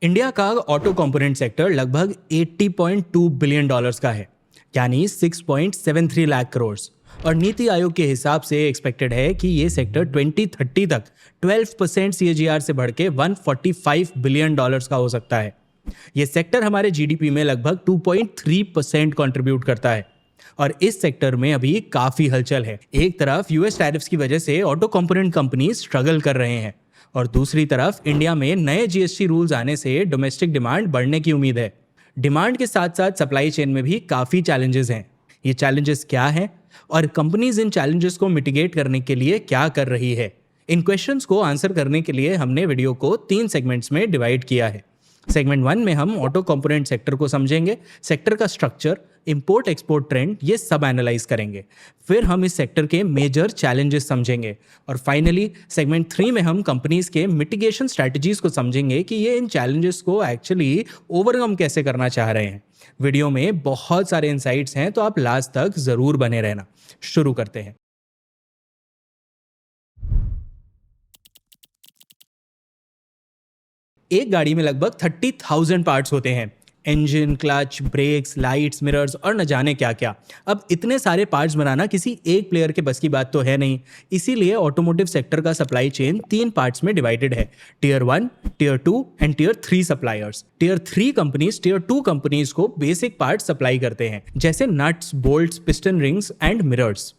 India का auto component sector लगभग 80.2 billion dollars का है, यानी 6.73 लाख करोड़। और नीति आयोग के हिसाब से एक्सपेक्टेड है कि ये सेक्टर 2030 तक 12% CAGR से बढ़ के 145 बिलियन डॉलर्स का हो सकता है। ये सेक्टर हमारे जीडीपी में लगभग 2.3% कंट्रीब्यूट करता है। और इस सेक्टर में अभी काफी हलचल है। एक तरफ यूएस टैरिफ्स की वजह से ऑटो कंपोनेंट कंपनी स्ट्रगल कर रहे हैं, और दूसरी तरफ इंडिया में नए जीएसटी रूल्स आने से डोमेस्टिक डिमांड बढ़ने की उम्मीद है। डिमांड के साथ साथ सप्लाई चेन में भी काफ़ी चैलेंजेस हैं। ये चैलेंजेस क्या हैं और कंपनीज इन चैलेंजेस को मिटिगेट करने के लिए क्या कर रही है, इन क्वेश्चंस को आंसर करने के लिए हमने वीडियो को 3 सेगमेंट्स में डिवाइड किया है। सेगमेंट 1 में हम ऑटो कंपोनेंट सेक्टर को समझेंगे, सेक्टर का स्ट्रक्चर, इंपोर्ट एक्सपोर्ट ट्रेंड, ये सब एनालाइज करेंगे। फिर हम इस सेक्टर के मेजर चैलेंजेस समझेंगे, और फाइनली सेगमेंट 3 में हम कंपनीज के मिटिगेशन स्ट्रैटेजीज को समझेंगे कि ये इन चैलेंजेस को एक्चुअली ओवरकम कैसे करना चाह रहे हैं। वीडियो में बहुत सारे इंसाइट्स हैं, तो आप लास्ट तक जरूर बने रहना। शुरू करते हैं। एक गाड़ी में लगभग 30,000 पार्ट्स होते हैं। Engine, clutch, brakes, lights, mirrors और न जाने क्या क्या। अब इतने सारे पार्ट्स बनाना किसी एक प्लेयर के बस की बात तो है नहीं। इसीलिए ऑटोमोटिव सेक्टर का सप्लाई चेन 3 पार्ट्स में डिवाइडेड है: tier 1, tier 2 and tier 3 suppliers. Tier 3 companies tier 2 companies को बेसिक पार्ट सप्लाई करते हैं, जैसे nuts, bolts, piston rings and mirrors.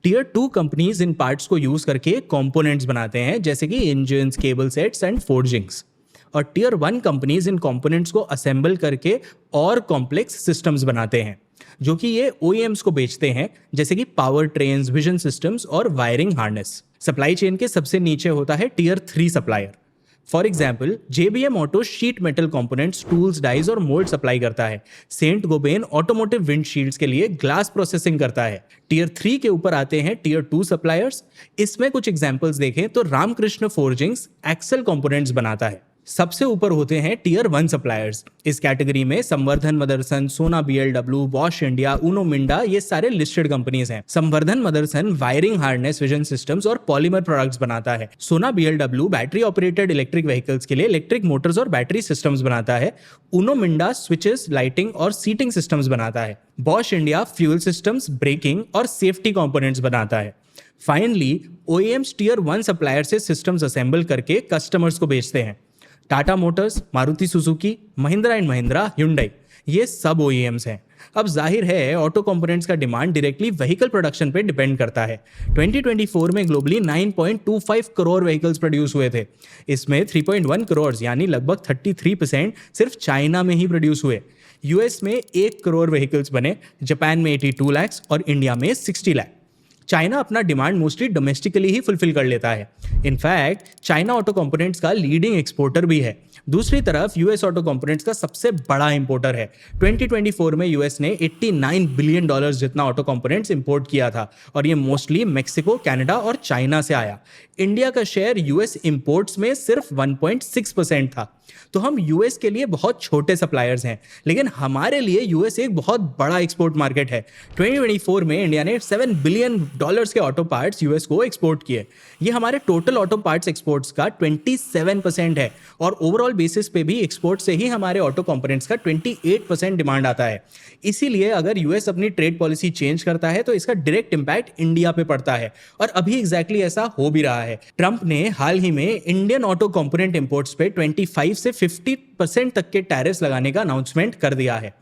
Tier 2 companies इन पार्ट्स को यूज करके कंपोनेंट्स बनाते हैं, जैसे कि engine, cable sets and forgings. और टियर 1 कंपनीज इन कंपोनेंट्स को असेंबल करके और कॉम्प्लेक्स सिस्टम्स बनाते हैं, जो कि ये OEMs को बेचते हैं, जैसे कि पावर ट्रेन्स, विजन सिस्टम्स और वायरिंग हार्नेस। सप्लाई चेन के सबसे नीचे होता है tier 3 supplier. For example, JBM auto sheet metal components, tools, dies और मोल्ड सप्लाई करता है। सेंट गोबेन ऑटोमोटिव विंडशील्ड्स के लिए ग्लास प्रोसेसिंग करता है। टियर 3 के ऊपर आते हैं टियर 2 सप्लायर्स। इसमें कुछ एग्जाम्पल्स देखें तो रामकृष्ण फोर्जिंग्स एक्सेल कंपोनेंट्स बनाता है। सबसे ऊपर होते हैं टियर 1 सप्लायर्स। इस कैटेगरी में संवर्धन Motherson, Sona BLW, Bosch India, Uno Minda, ये सारे लिस्टेड कंपनीज हैं। Samvardhana Motherson wiring harness, vision systems और पॉलीमर प्रोडक्ट्स बनाता है। Sona BLW battery operated electric vehicles के लिए इलेक्ट्रिक मोटर्स और बैटरी सिस्टम्स बनाता है। उनो मिंडा स्विचेस, लाइटिंग और सीटिंग सिस्टम्स बनाता है। Bosch India fuel systems, braking और सेफ्टी कंपोनेंट्स बनाता है। फाइनली OEMs टियर 1 सप्लायर से सिस्टम्स असेंबल करके कस्टमर्स को बेचते हैं। Tata Motors, Maruti Suzuki, Mahindra and Mahindra, Hyundai, ये सब OEMs हैं। अब जाहिर है ऑटो कंपोनेंट्स का डिमांड डायरेक्टली व्हीकल प्रोडक्शन पे डिपेंड करता है। 2024 में ग्लोबली 9.25 करोड़ व्हीकल्स प्रोड्यूस हुए थे। इसमें 3.1 करोड़ यानी लगभग 33% सिर्फ चाइना में ही प्रोड्यूस हुए। US में 1 करोड़ व्हीकल्स बने, जापान में 82 लाख और इंडिया में 60 लाख। चाइना अपना डिमांड मोस्टली डोमेस्टिकली ही फुलफिल कर लेता है। इनफैक्ट चाइना ऑटो कंपोनेंट्स का लीडिंग एक्सपोर्टर भी है। दूसरी तरफ US ऑटो कंपोनेंट्स का सबसे बड़ा इंपोर्टर है। 2024 में US ने 89 बिलियन डॉलर्स जितना ऑटो कंपोनेंट्स इंपोर्ट किया था, और ये मोस्टली मेक्सिको, कनाडा और चाइना से आया। इंडिया का शेयर US इंपोर्ट्स में सिर्फ 1.6% था। तो हम US के लिए बहुत छोटे सप्लायर्स हैं, लेकिन हमारे लिए US एक बहुत बड़ा एक्सपोर्ट मार्केट है। 2024 में इंडिया ने $7 बिलियन के ऑटो पार्ट्स US को एक्सपोर्ट किए। ये हमारे टोटल ऑटो पार्ट्स एक्सपोर्ट्स का 27% है, और ओवरऑल बेसिस पे भी एक्सपोर्ट से ही हमारे ऑटो कंपोनेंट्स का 28% डिमांड आता है। इसीलिए अगर US अपनी ट्रेड पॉलिसी चेंज करता है तो इसका डायरेक्ट इंपैक्ट इंडिया पे पड़ता है, और अभी एग्जैक्टली ऐसा हो भी रहा है। ट्रंप ने हाल ही में इंडियन ऑटो कंपोनेंट इंपोर्ट्स पे 25 से 50% तक के टैरिफ्स लगाने का अनाउंसमेंट कर दिया है।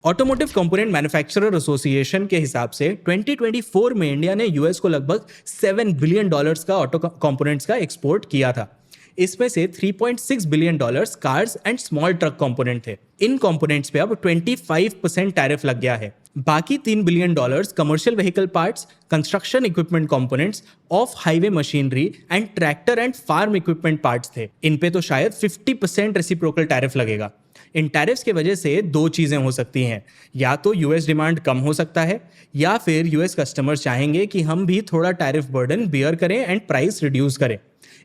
ऑटोमोटिव कंपोनेंट मैन्युफैक्चरर एसोसिएशन के हिसाब से 2024 में इंडिया ने US को लगभग $7 बिलियन का ऑटो कंपोनेंट्स का एक्सपोर्ट किया था। इसमें से $3.6 billion cars and small truck component थे। इन कंपोनेंट्स पे अब 25% टैरिफ लग गया है। बाकी $3 billion commercial vehicle parts, construction equipment components, off highway machinery and tractor and farm equipment parts थे। इन पे तो शायद 50% रेसिप्रोकल टैरिफ लगेगा। इन टैरिफ्स की वजह से 2 चीजें हो सकती हैं, या तो US डिमांड कम हो सकता है, या फिर US कस्टमर्स चाहेंगे कि हम भी थोड़ा टैरिफ बर्डन बियर करें एंड प्राइस रिड्यूस करें।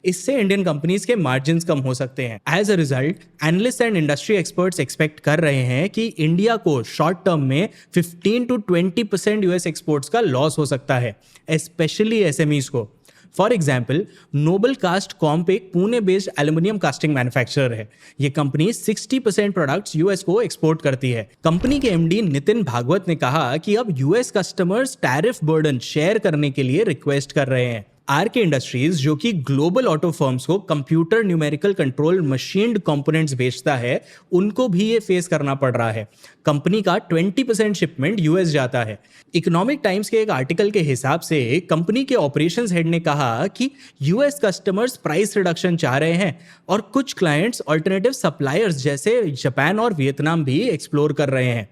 इससे इंडियन कंपनीज के मार्जिन्स कम हो सकते हैं। As a result, analyst and industry experts expect कर रहे हैं कि इंडिया को शॉर्ट टर्म में 15 to 20% US एक्सपोर्ट्स का लॉस हो सकता है, स्पेशली SMEs को। फॉर एग्जाम्पल, नोबल कास्ट कॉम्प एक Pune based aluminium casting manufacturer है। ये कंपनी 60% प्रोडक्ट्स यूएस को एक्सपोर्ट करती है। कंपनी के एमडी नितिन भागवत ने कहा कि अब US customers tariff burden share करने के लिए रिक्वेस्ट कर रहे हैं। आरके इंडस्ट्रीज, जो कि ग्लोबल ऑटो फर्म्स को computer numerical control machined components बेचता है, उनको भी ये फेस करना पड़ रहा है। कंपनी का 20% शिपमेंट यूएस जाता है। इकोनॉमिक टाइम्स के एक आर्टिकल के हिसाब से कंपनी के ऑपरेशंस हेड ने कहा कि यूएस कस्टमर्स प्राइस रिडक्शन चाह रहे हैं और कुछ क्लाइंट्स अल्टरनेटिव सप्लायर्स जैसे जापान और वियतनाम भी एक्सप्लोर कर रहे हैं।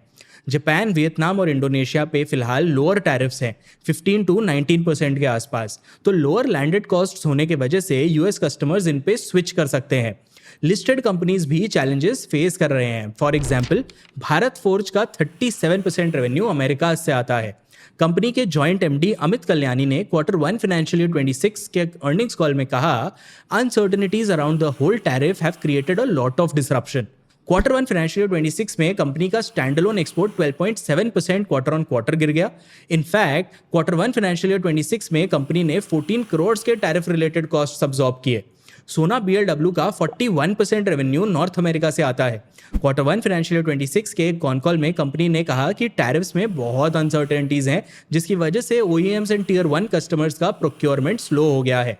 जापान, वियतनाम और इंडोनेशिया पे फिलहाल लोअर टैरिफ्स हैं 15 to 19% के आसपास। तो लोअर लैंडेड कॉस्ट्स होने की वजह से यूएस कस्टमर्स इन पे स्विच कर सकते हैं। लिस्टेड कंपनीज भी चैलेंजेस फेस कर रहे हैं। फॉर एग्जांपल, भारत फोर्ज का 37% रेवेन्यू अमेरिका से आता है। कंपनी के जॉइंट एमडी अमित कल्याणी ने Q1 फाइनेंशियल ईयर 26 के अर्निंग्स कॉल में कहा, uncertainties around the whole tariff have created a lot of disruption. Q1 financial year 26 में कंपनी का standalone export 12.7% quarter on quarter गिर गया। इनफैक्ट Q1 फाइनेंशियल ईयर 26 में company ने 14 करोड़ के टैरिफ रिलेटेड कॉस्ट अब्सॉर्ब किए। सोना बीएलडब्ल्यू का 41% रेवेन्यू नॉर्थ अमेरिका से आता है। Q1 फाइनेंशियल ईयर 26 के कॉन कॉल में कंपनी ने कहा कि टैरिफ्स में बहुत अनसर्टेनिटीज हैं, जिसकी वजह से ओईएम्स एंड टियर 1 कस्टमर्स का प्रोक्योरमेंट स्लो हो गया है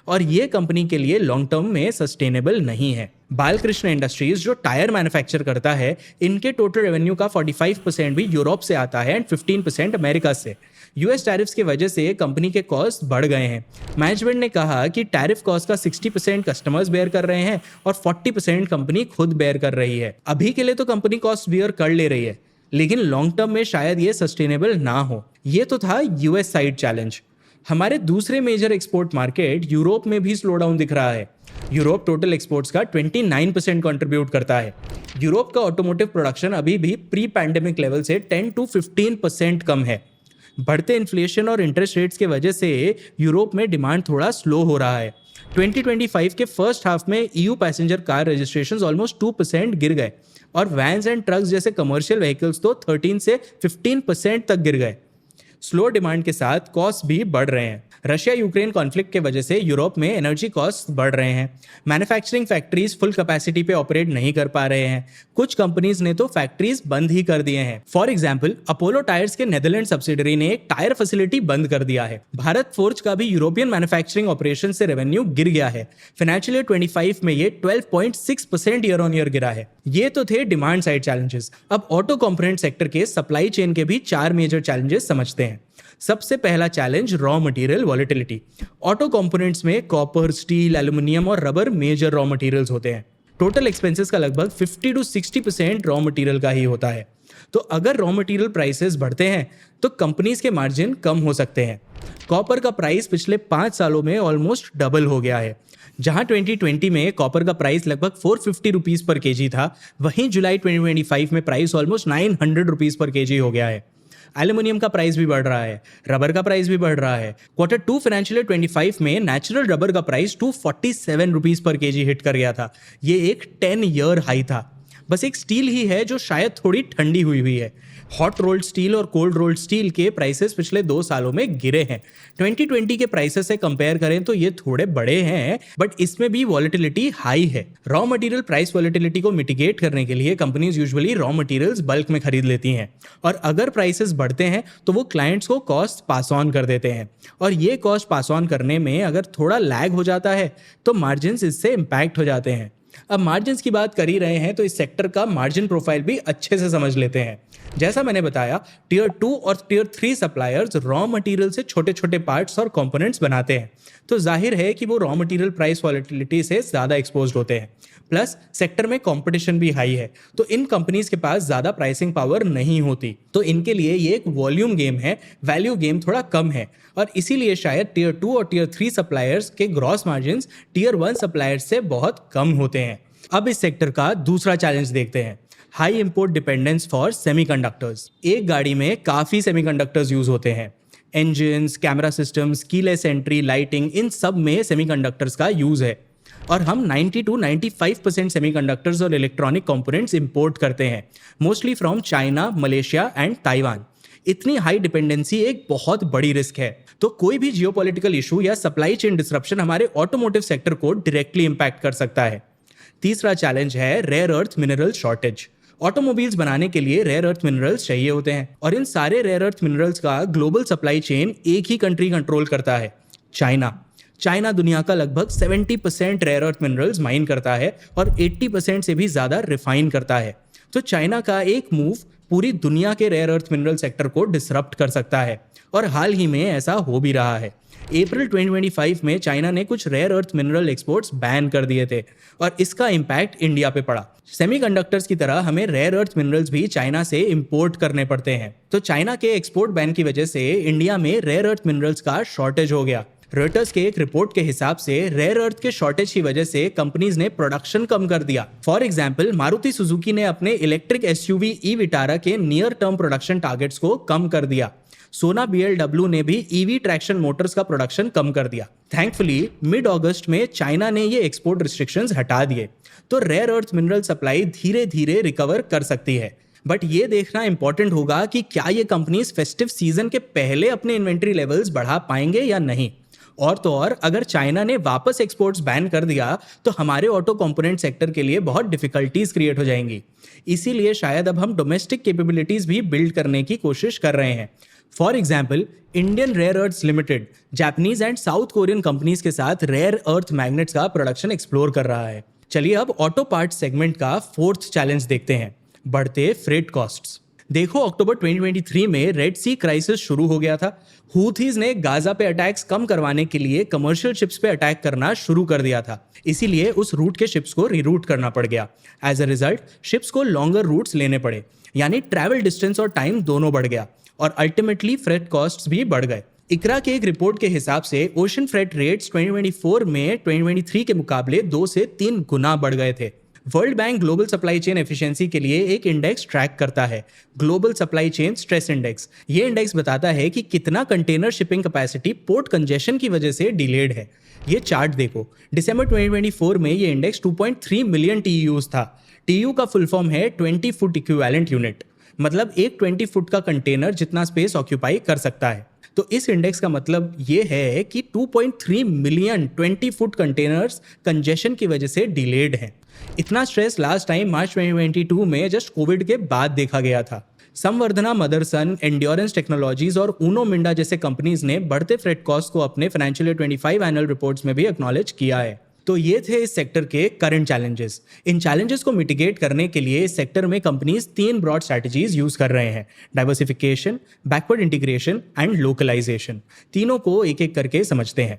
और ये कंपनी के लिए लॉन्ग टर्म में सस्टेनेबल नहीं है। बालकृष्ण इंडस्ट्रीज, जो टायर मैन्युफैक्चर करता है, इनके टोटल रेवेन्यू का 45% भी यूरोप से आता है एंड 15% अमेरिका से। यूएस टैरिफ्स की वजह से कंपनी के कॉस्ट बढ़ गए हैं। मैनेजमेंट ने कहा कि टैरिफ कॉस्ट का 60% कस्टमर्स बेयर कर रहे हैं और 40% कंपनी खुद बेयर कर रही है। अभी के लिए तो कंपनी कॉस्ट बेयर कर ले रही है, लेकिन लॉन्ग टर्म में शायद ये सस्टेनेबल ना हो। ये तो था यूएस साइड चैलेंज। हमारे दूसरे मेजर एक्सपोर्ट मार्केट यूरोप में भी स्लो डाउन दिख रहा है। यूरोप टोटल एक्सपोर्ट्स का 29% कंट्रीब्यूट करता है। यूरोप का ऑटोमोटिव प्रोडक्शन अभी भी प्री पैंडेमिक लेवल से 10 to 15% कम है। बढ़ते इन्फ्लेशन और इंटरेस्ट रेट्स के वजह से यूरोप में डिमांड थोड़ा स्लो हो रहा है। 2025 के फर्स्ट हाफ में EU passenger car registrations almost 2% गिर गए और वैन्स एंड ट्रक्स जैसे कमर्शियल व्हीकल्स तो 13 से 15% तक गिर गए। स्लो डिमांड के साथ कॉस्ट भी बढ़ रहे हैं। रशिया यूक्रेन कॉन्फ्लिक्ट के वजह से यूरोप में एनर्जी कॉस्ट बढ़ रहे हैं। मैन्युफैक्चरिंग फैक्ट्रीज फुल कैपेसिटी पे ऑपरेट नहीं कर पा रहे हैं। कुछ कंपनीज ने तो फैक्ट्रीज बंद ही कर दिए हैं। फॉर एग्जांपल, अपोलो टायर्स के नेदरलैंड सब्सिडरी ने एक टायर फैसिलिटी बंद कर दिया है। भारत फोर्ज का भी यूरोपियन मैन्युफैक्चरिंग ऑपरेशन से रेवेन्यू गिर गया है। फाइनेंशियल ईयर 25 में ये 12.6% ईयर ऑन ईयर गिरा है। ये तो थे डिमांड साइड चैलेंजेस। अब ऑटो कंपोनेंट सेक्टर के सप्लाई चेन के भी 4 मेजर चैलेंजेस समझते हैं। सबसे पहला challenge, raw material volatility. Auto components में कॉपर, स्टील, एल्यूमिनियम और रबर मेजर रॉ मटेरियल्स होते हैं। टोटल एक्सपेंसेस का लगभग 50 to 60% रॉ मटेरियल का ही होता है। तो अगर रॉ मटेरियल प्राइसेस बढ़ते हैं तो कंपनीज के मार्जिन कम हो सकते हैं। कॉपर का प्राइस पिछले 5 सालों में ऑलमोस्ट डबल हो गया है। जहां 2020 में कॉपर का प्राइस लगभग 450 रुपीज पर केजी था, वहीं जुलाई 2025 में price almost 900 rupees per KG हो गया है। एल्यूमिनियम का प्राइस भी बढ़ रहा है, रबर का प्राइस भी बढ़ रहा है। Q2 फाइनेंशियल ईयर 25 में नेचुरल रबर का price 247 rupees per KG hit कर गया था। ये एक 10 ईयर हाई था। बस एक स्टील ही है जो शायद थोड़ी ठंडी हुई है। हॉट रोल्ड स्टील और कोल्ड रोल्ड स्टील के प्राइसेस पिछले 2 सालों में गिरे हैं। 2020 के प्राइसेस से कंपेयर करें तो ये थोड़े बड़े हैं, बट इसमें भी वॉलेटिलिटी हाई है। रॉ मटेरियल प्राइस वॉलेटिलिटी को मिटिगेट करने के लिए companies usually raw materials bulk में खरीद लेती हैं और अगर प्राइसेस बढ़ते हैं तो वो क्लाइंट्स को कॉस्ट पास ऑन कर देते हैं और ये कॉस्ट पास ऑन करने में अगर थोड़ा लैग हो जाता है तो मार्जिन्स इससे इम्पैक्ट हो जाते हैं। अब मार्जिन्स की बात कर ही रहे हैं तो इस सेक्टर का मार्जिन प्रोफाइल भी अच्छे से समझ लेते हैं। जैसा मैंने बताया, टियर 2 और टियर 3 सप्लायर्स रॉ मटेरियल से छोटे छोटे पार्ट्स और कंपोनेंट्स बनाते हैं, तो जाहिर है कि वो रॉ मटेरियल प्राइस वॉलेटिलिटी से ज़्यादा एक्सपोज्ड होते हैं। प्लस सेक्टर में कंपटीशन भी हाई है, तो इन कंपनीज के पास ज़्यादा प्राइसिंग पावर नहीं होती, तो इनके लिए ये एक वॉल्यूम गेम है, वैल्यू गेम थोड़ा कम है और इसीलिए शायद टियर 2 और टियर 3 सप्लायर्स के ग्रॉस मार्जिन्स टियर 1 सप्लायर्स से बहुत कम होते हैं। अब इस सेक्टर का दूसरा चैलेंज देखते हैं, high import dependence for semiconductors. एक गाड़ी में काफ़ी सेमीकंडक्टर्स यूज होते हैं। Engines, camera systems, keyless entry, lighting, इन सब में सेमीकंडक्टर्स का यूज है और हम 90 to 95% सेमीकंडक्टर्स और इलेक्ट्रॉनिक कंपोनेंट्स इंपोर्ट करते हैं, mostly from China, Malaysia and Taiwan. इतनी हाई डिपेंडेंसी एक बहुत बड़ी रिस्क है। तो कोई भी जियोपॉलिटिकल इशू या सप्लाई चेन डिसरप्शन हमारे ऑटोमोटिव सेक्टर को डायरेक्टली इंपैक्ट कर सकता है। तीसरा चैलेंज है rare earth mineral shortage. Automobiles बनाने के लिए रेयर अर्थ मिनरल्स चाहिए होते हैं और इन सारे रेयर अर्थ मिनरल्स का ग्लोबल सप्लाई चेन एक ही कंट्री कंट्रोल करता है, चाइना। चाइना दुनिया का लगभग 70% रेयर अर्थ मिनरल्स माइन करता है और 80% से भी ज्यादा रिफाइन करता है। तो चाइना का एक मूव पूरी दुनिया के रेयर अर्थ मिनरल सेक्टर को डिसरप्ट कर सकता है और हाल ही में ऐसा हो भी रहा है। अप्रैल 2025 में चाइना ने कुछ rare earth mineral exports ban कर दिए थे और इसका इम्पैक्ट इंडिया पे पड़ा। सेमीकंडक्टर्स की तरह हमें रेयर अर्थ मिनरल्स भी चाइना से इंपोर्ट करने पड़ते हैं। तो चाइना के एक्सपोर्ट बैन की वजह से इंडिया में रेयर अर्थ मिनरल्स का शॉर्टेज हो गया। रॉयटर्स के एक रिपोर्ट के हिसाब से रेयर अर्थ के शॉर्टेज की वजह से कंपनीज ने प्रोडक्शन कम कर दिया। फॉर एग्जांपल, मारुति सुजुकी ने अपने इलेक्ट्रिक एसयूवी ई विटारा के नियर टर्म प्रोडक्शन टारगेट्स को कम कर दिया। सोना बीएलडब्ल्यू ने भी ईवी ट्रैक्शन मोटर्स का प्रोडक्शन कम कर दिया। थैंकफुली मिड अगस्त में चाइना ने ये एक्सपोर्ट रिस्ट्रिक्शंस हटा दिए, तो रेयर अर्थ मिनरल सप्लाई धीरे धीरे रिकवर कर सकती है। बट ये देखना इंपॉर्टेंट होगा कि क्या ये कंपनीज फेस्टिव सीजन के पहले अपने इन्वेंट्री लेवल्स बढ़ा पाएंगे या नहीं। और तो और, अगर चाइना ने वापस एक्सपोर्ट्स बैन कर दिया तो हमारे ऑटो कंपोनेंट सेक्टर के लिए बहुत डिफिकल्टीज क्रिएट हो जाएंगी। इसीलिए शायद अब हम डोमेस्टिक कैपेबिलिटीज भी बिल्ड करने की कोशिश कर रहे हैं। For example, Indian rare earths limited Japanese and South Korean companies के साथ रेयर अर्थ मैग्नेट्स का प्रोडक्शन एक्सप्लोर कर रहा है। चलिए अब ऑटो पार्ट सेगमेंट का फोर्थ चैलेंज देखते हैं, बढ़ते फ्रेट कॉस्ट्स। देखो, अक्टूबर 2023 में रेड सी क्राइसिस शुरू हो गया था। हूथीज ने गाजा पे अटैक्स कम करवाने के लिए कमर्शियल शिप्स पे अटैक करना शुरू कर दिया था, इसीलिए उस रूट के शिप्स को रीरूट करना पड़ गया। एज अ रिजल्ट शिप्स को लॉन्गर रूट्स लेने पड़े, यानी ट्रैवल डिस्टेंस और टाइम दोनों बढ़ गया और अल्टीमेटली फ्रेट कॉस्ट्स भी बढ़ गए। इकरा के एक रिपोर्ट के हिसाब से ओशन फ्रेट रेट्स 2024 में 2023 के मुकाबले 2 से 3 गुना बढ़ गए थे। World bank global supply chain efficiency के लिए एक इंडेक्स ट्रैक करता है, global supply chain stress index. ये इंडेक्स बताता है कि कितना container shipping capacity port congestion की वजह से डिलेड है। ये चार्ट देखो, दिसंबर 2024 में ये इंडेक्स 2.3 मिलियन टीयूज था। टीयू का फुल फॉर्म है 20 फुट इक्विवेलेंट यूनिट, मतलब एक 20 फुट का कंटेनर जितना स्पेस ऑक्यूपाई कर सकता है। तो इस इंडेक्स का मतलब ये है कि 2.3 मिलियन 20 फुट कंटेनर्स कंजेशन की वजह से डिलेड हैं। इतना स्ट्रेस लास्ट टाइम मार्च 2022 में जस्ट कोविड के बाद देखा गया था। संवर्धना मदरसन, एंड्योरेंस टेक्नोलॉजीज और ऊनो मिंडा जैसे कंपनीज ने बढ़ते फ्रेट कॉस्ट को अपने फाइनेंशियल ईयर 25 एनुअल रिपोर्ट्स में भी एक्नॉलेज किया है। तो ये थे इस सेक्टर के करंट चैलेंजेस। इन चैलेंजेस को मिटिगेट करने के लिए इस सेक्टर में कंपनीज 3 ब्रॉड स्ट्रैटेजीज यूज कर रहे हैं, diversification, backward integration and localisation. तीनों को एक एक करके समझते हैं।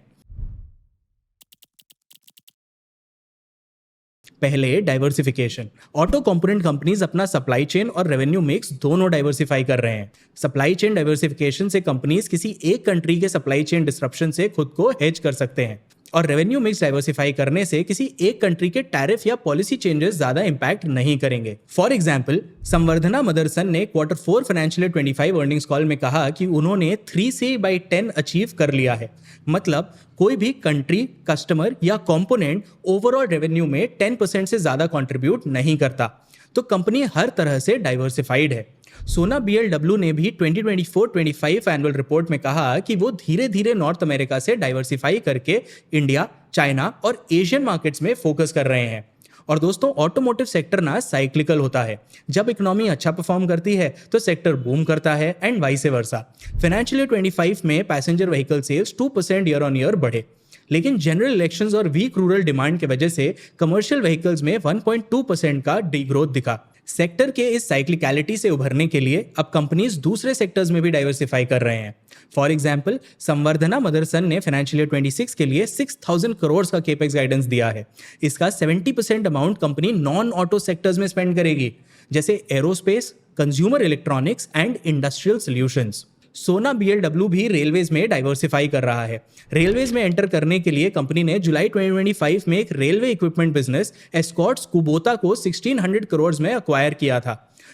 पहले डाइवर्सिफिकेशन। ऑटो कंपोनेंट कंपनीज अपना सप्लाई चेन और रेवेन्यू मिक्स दोनों डाइवर्सिफाई कर रहे हैं। सप्लाई चेन डाइवर्सिफिकेशन से कंपनीज किसी एक कंट्री के सप्लाई चेन डिसरप्शन से खुद को हेज कर सकते हैं और रेवेन्यू मिक्स डाइवर्सिफाई करने से किसी एक कंट्री के टैरिफ या पॉलिसी चेंजेस ज्यादा इंपैक्ट नहीं करेंगे। फॉर एग्जांपल, संवर्धना मदरसन ने Q4 financial year 25 earnings call में कहा कि उन्होंने 3C/10 अचीव कर लिया है। मतलब कोई भी कंट्री, कस्टमर या कंपोनेंट ओवरऑल रेवेन्यू में 10% से ज्यादा कंट्रीब्यूट नहीं करता, तो कंपनी हर तरह से डाइवर्सिफाइड है। सोना बीएलडब्ल्यू ने भी 2024-25 एनुअल रिपोर्ट में कहा कि वो धीरे धीरे नॉर्थ अमेरिका से डाइवर्सिफाई करके इंडिया, चाइना और एशियन मार्केट्स में फोकस कर रहे हैं। और दोस्तों, ऑटोमोटिव सेक्टर ना साइक्लिकल होता है। जब इकोनॉमी अच्छा परफॉर्म करती है तो सेक्टर बूम करता है and vice versa. Financial year 25 में passenger vehicle sales 2% year on year बढ़े, लेकिन जनरल इलेक्शंस और वीक रूरल डिमांड की वजह से कमर्शियल व्हीकल्स में 1.2% का डीग्रोथ दिखा। सेक्टर के इस साइक्लिकलिटी से उभरने के लिए अब कंपनीज दूसरे सेक्टर्स में भी डाइवर्सिफाई कर रहे हैं। फॉर एग्जांपल, संवर्धना मदरसन ने फाइनेंशियल ईयर 26 के लिए 6,000 करोड़ का केपेक्स गाइडेंस दिया है। इसका 70% amount company non auto sectors में स्पेंड करेगी, जैसे aerospace, consumer electronics and industrial solutions. सोना बीएलडब्ल्यू भी रेलवेज में डाइवर्सिफाई कर रहा है। रेलवेज में एंटर करने के लिए कंपनी ने जुलाई 2025 में एक railway equipment business Escorts Kubota को 1,600 करोड़ में अक्वायर किया था।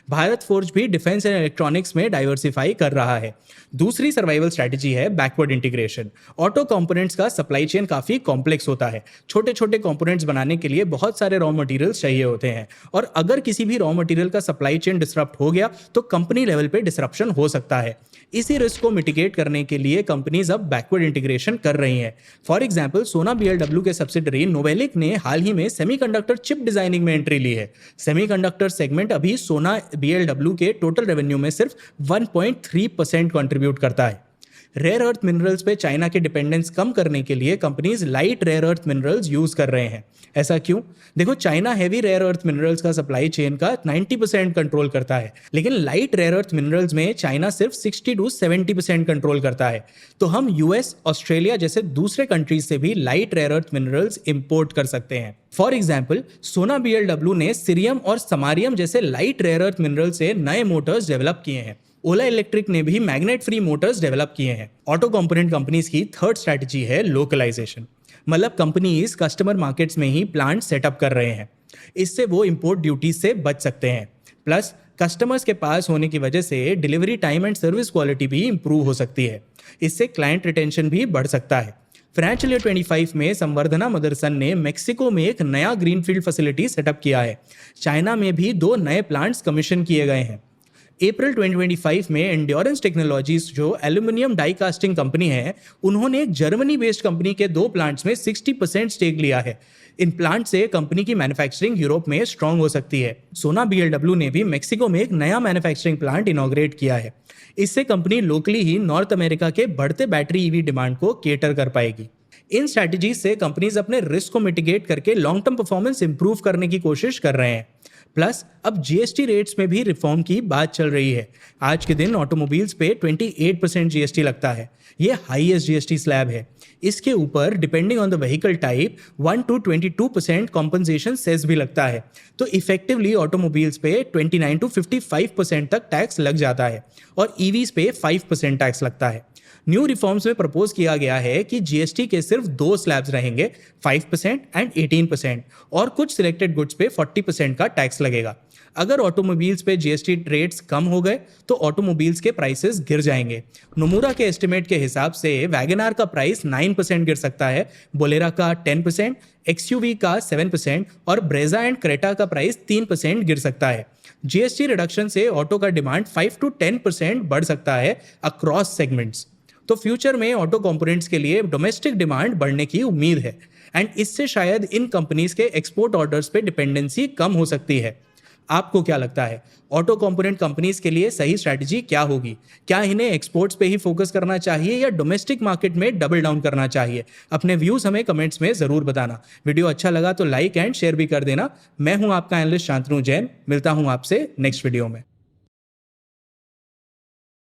भारत फोर्ज भी डिफेंस एंड इलेक्ट्रॉनिक्स में डाइवर्सिफाई कर रहा है। दूसरी सर्वाइवल स्ट्रैटेजी है बैकवर्ड इंटीग्रेशन। ऑटो कंपोनेंट्स का सप्लाई चेन काफी कॉम्प्लेक्स होता है। छोटे छोटे कंपोनेंट्स बनाने के लिए बहुत सारे रॉ मटेरियल्स चाहिए होते हैं, और अगर किसी भी रॉ मटेरियल का सप्लाई चेन डिसरप्ट हो गया तो कंपनी लेवल पे डिसरप्शन हो सकता है। इसी रिस्क को मिटिगेट करने के लिए कंपनीज अब बैकवर्ड इंटीग्रेशन कर रही हैं। फॉर एग्जांपल सोना बीएलडब्ल्यू के सब्सिडरी नोवेलिक ने हाल ही में सेमीकंडक्टर चिप डिजाइनिंग में एंट्री ली है। सेमीकंडक्टर सेगमेंट अभी सोना बीएलडब्ल्यू के टोटल रेवेन्यू में सिर्फ 1.3% कंट्रीब्यूट करता है। रेयर अर्थ मिनरल्स पे चाइना के डिपेंडेंस कम करने के लिए companies light rare earth minerals use कर रहे हैं। ऐसा क्यों? देखो, China heavy rare earth minerals का सप्लाई चेन का 90% कंट्रोल करता है, लेकिन लाइट रेयर अर्थ मिनरल्स में चाइना सिर्फ 60 to 70% कंट्रोल करता है। तो हम यूएस, ऑस्ट्रेलिया जैसे दूसरे कंट्रीज से भी light rare earth minerals import कर सकते हैं। फॉर एग्जाम्पल, सोना बीएलडब्ल्यू ने सीरियम और समारियम जैसे लाइट रेयर अर्थ मिनरल से नए मोटर्स डेवलप किए हैं। ओला इलेक्ट्रिक ने भी मैग्नेट फ्री मोटर्स डेवलप किए हैं। ऑटो कंपोनेंट कंपनीज की थर्ड स्ट्रैटेजी है लोकलाइजेशन। मतलब कंपनीज कस्टमर मार्केट्स में ही प्लांट सेटअप कर रहे हैं। इससे वो इंपोर्ट ड्यूटी से बच सकते हैं। प्लस कस्टमर्स के पास होने की वजह से delivery time and service quality भी इंप्रूव हो सकती है। इससे क्लाइंट रिटेंशन भी बढ़ सकता है। फाइनेंशियल ईयर 25 में संवर्धना मदरसन ने मेक्सिको में एक नया ग्रीनफील्ड फैसिलिटी सेटअप किया है। चाइना में भी 2 नए प्लांट्स कमीशन किए गए हैं। अप्रैल 2025 में एंड्योरेंस टेक्नोलॉजीज जो एल्यूमिनियम डाई कास्टिंग कंपनी है, उन्होंने एक जर्मनी बेस्ड कंपनी के 2 प्लांट्स में 60% स्टेक लिया है। इन प्लांट से कंपनी की मैन्युफैक्चरिंग यूरोप में स्ट्रांग हो सकती है। सोना बीएलडब्ल्यू ने भी मेक्सिको में एक नया मैन्युफैक्चरिंग प्लांट इनॉग्रेट किया है। इससे कंपनी लोकली ही नॉर्थ अमेरिका के बढ़ते बैटरी ईवी डिमांड को केटर कर पाएगी। इन स्ट्रैटेजीज से कंपनीज अपने रिस्क को मिटिगेट करके लॉन्ग टर्म परफॉर्मेंस इंप्रूव करने की कोशिश कर रहे हैं। प्लस अब जीएसटी रेट्स में भी रिफॉर्म की बात चल रही है। आज के दिन ऑटोमोबाइल्स पे 28% जीएसटी लगता है। ये हाईएस्ट जीएसटी स्लैब है। इसके ऊपर depending on the vehicle type 1 to 22% compensation cess भी लगता है। तो इफेक्टिवली ऑटोमोबाइल्स पे 29 to 55% तक टैक्स लग जाता है, और ईवीज पे 5% टैक्स लगता है। न्यू रिफॉर्म्स में प्रपोज किया गया है कि जीएसटी के सिर्फ 2 स्लैब्स रहेंगे, 5% एंड 18%, और कुछ सिलेक्टेड गुड्स पे 40% का टैक्स लगेगा। अगर ऑटोमोबाइल्स पे जीएसटी रेट्स कम हो गए तो ऑटोमोबाइल्स के प्राइसेस गिर जाएंगे। नोमुरा के एस्टिमेट के हिसाब से वैगनआर का प्राइस 9% गिर सकता है, बोलेरा का 10%, एक्सयूवी का 7% और ब्रेजा एंड क्रेटा का प्राइस 3% गिर सकता है। जीएसटी रिडक्शन से ऑटो का डिमांड 5 to 10% बढ़ सकता है अक्रॉस सेगमेंट्स। तो फ्यूचर में ऑटो कंपोनेंट्स के लिए डोमेस्टिक डिमांड बढ़ने की उम्मीद है, एंड इससे शायद इन कंपनीज के एक्सपोर्ट ऑर्डर्स पे डिपेंडेंसी कम हो सकती है। आपको क्या लगता है, ऑटो कंपोनेंट कंपनीज के लिए सही स्ट्रैटेजी क्या होगी? क्या इन्हें एक्सपोर्ट्स पे ही फोकस करना चाहिए या डोमेस्टिक मार्केट में डबल डाउन करना चाहिए? अपने व्यूज हमें कमेंट्स में जरूर बताना। वीडियो अच्छा लगा तो लाइक एंड शेयर भी कर देना। मैं हूं आपका एनालिस्ट शांतनु जैन। मिलता हूं आपसे नेक्स्ट वीडियो में।